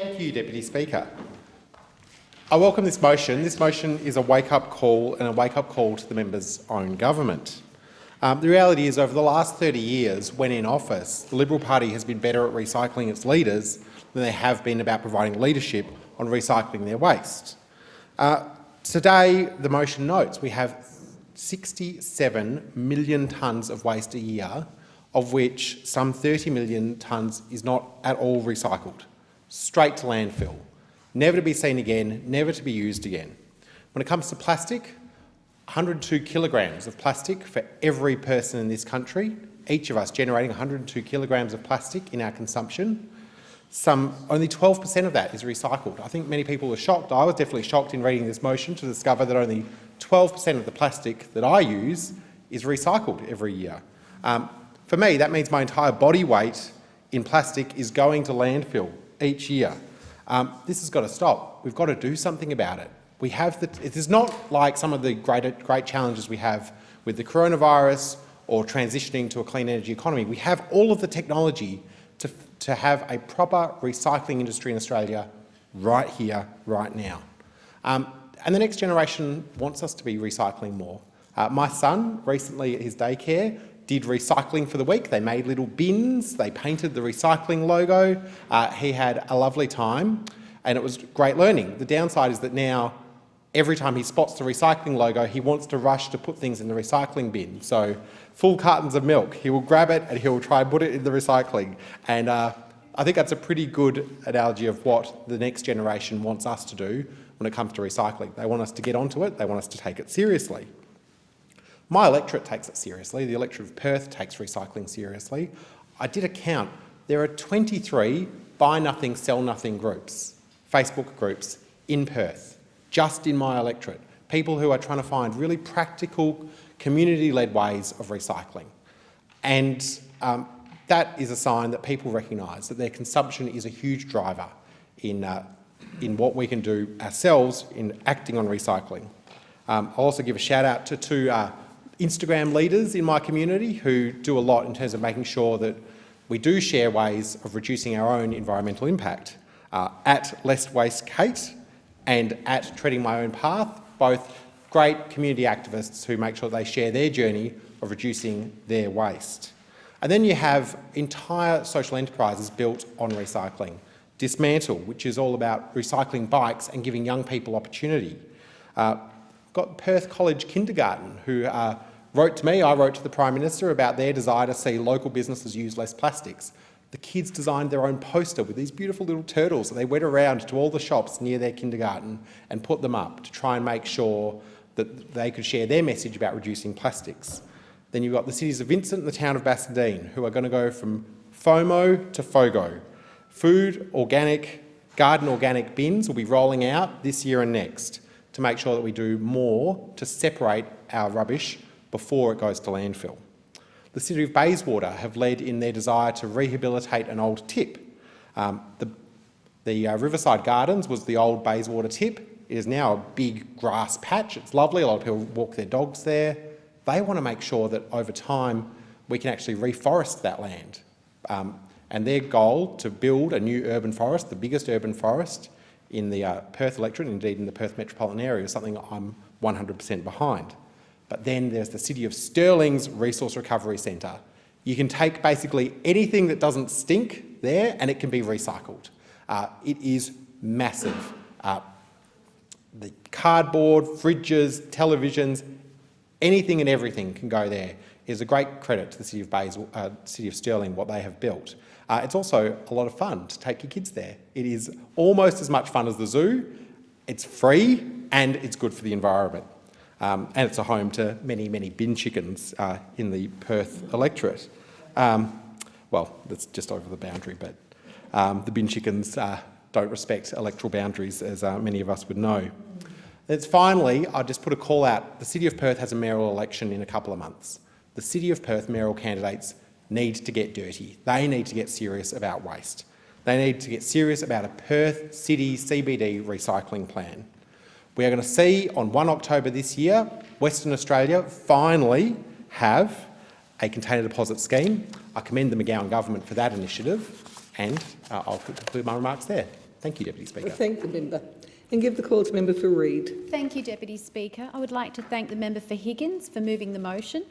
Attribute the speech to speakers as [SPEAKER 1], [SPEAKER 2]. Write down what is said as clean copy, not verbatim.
[SPEAKER 1] Thank you, Deputy Speaker. I welcome this motion. This motion is a wake-up call and a wake-up call to the member's own government. The reality is, over the last 30 years, when in office, the Liberal Party has been better at recycling its leaders than they have been about providing leadership on recycling their waste. Today, the motion notes we have 67 million tonnes of waste a year, of which some 30 million tonnes is not at all recycled. Straight to landfill, never to be seen again, never to be used again. When it comes to plastic, 102 kilograms of plastic for every person in this country, each of us generating 102 kilograms of plastic in our consumption. Only 12% of that is recycled. I think many people were shocked. I was definitely shocked in reading this motion to discover that only 12% of the plastic that I use is recycled every year. For me, that means my entire body weight in plastic is going to landfill each year. This has got to stop. We've got to do something about it. It is not like some of the great challenges we have with the coronavirus or transitioning to a clean energy economy. We have all of the technology to have a proper recycling industry in Australia right here, right now. And the next generation wants us to be recycling more. My son recently at his daycare did recycling for the week. They made little bins, they painted the recycling logo. He had a lovely time and it was great learning. The downside is that now every time he spots the recycling logo, he wants to rush to put things in the recycling bin. So full cartons of milk, he will grab it and he will try and put it in the recycling. And I think that's a pretty good analogy of what the next generation wants us to do when it comes to recycling. They want us to get onto it, they want us to take it seriously. My electorate takes it seriously. The electorate of Perth takes recycling seriously. I did a count. There are 23 buy nothing, sell nothing groups, Facebook groups in Perth, just in my electorate. People who are trying to find really practical, community-led ways of recycling. And that is a sign that people recognise that their consumption is a huge driver in what we can do ourselves in acting on recycling. I'll also give a shout out to two Instagram leaders in my community who do a lot in terms of making sure that we do share ways of reducing our own environmental impact. At Less Waste Kate and at Treading My Own Path, both great community activists who make sure they share their journey of reducing their waste. And then you have entire social enterprises built on recycling. Dismantle, which is all about recycling bikes and giving young people opportunity. Got Perth College Kindergarten who wrote to me, I wrote to the Prime Minister about their desire to see local businesses use less plastics. The kids designed their own poster with these beautiful little turtles that they went around to all the shops near their kindergarten and put them up to try and make sure that they could share their message about reducing plastics. Then you've got the cities of Vincent and the town of Bassendean who are going to go from FOMO to FOGO. Food, organic, garden organic bins will be rolling out this year and next to make sure that we do more to separate our rubbish before it goes to landfill. The City of Bayswater have led in their desire to rehabilitate an old tip. The Riverside Gardens was the old Bayswater tip. It is now a big grass patch. It's lovely. A lot of people walk their dogs there. They want to make sure that over time we can actually reforest that land. And their goal to build a new urban forest, the biggest urban forest in the Perth electorate, indeed in the Perth metropolitan area, is something I'm 100% behind. But then there's the City of Stirling's Resource Recovery Centre. You can take basically anything that doesn't stink there and it can be recycled. It is massive. The cardboard, fridges, televisions, anything and everything can go there. It is a great credit to the City of Stirling, what they have built. It's also a lot of fun to take your kids there. It is almost as much fun as the zoo. It's free and it's good for the environment. And it's a home to many, many bin chickens in the Perth electorate. Well, that's just over the boundary, but the bin chickens don't respect electoral boundaries, as many of us would know. And finally, I'll just put a call out. The City of Perth has a mayoral election in a couple of months. The City of Perth mayoral candidates need to get dirty. They need to get serious about waste. They need to get serious about a Perth City CBD recycling plan. We are going to see on 1 October this year, Western Australia finally have a container deposit scheme. I commend the McGowan government for that initiative and I'll conclude my remarks there. Thank you, Deputy
[SPEAKER 2] I
[SPEAKER 1] Speaker.
[SPEAKER 2] thank the member and give the call to member for Reid.
[SPEAKER 3] Thank you, Deputy Speaker. I would like to thank the member for Higgins for moving the motion.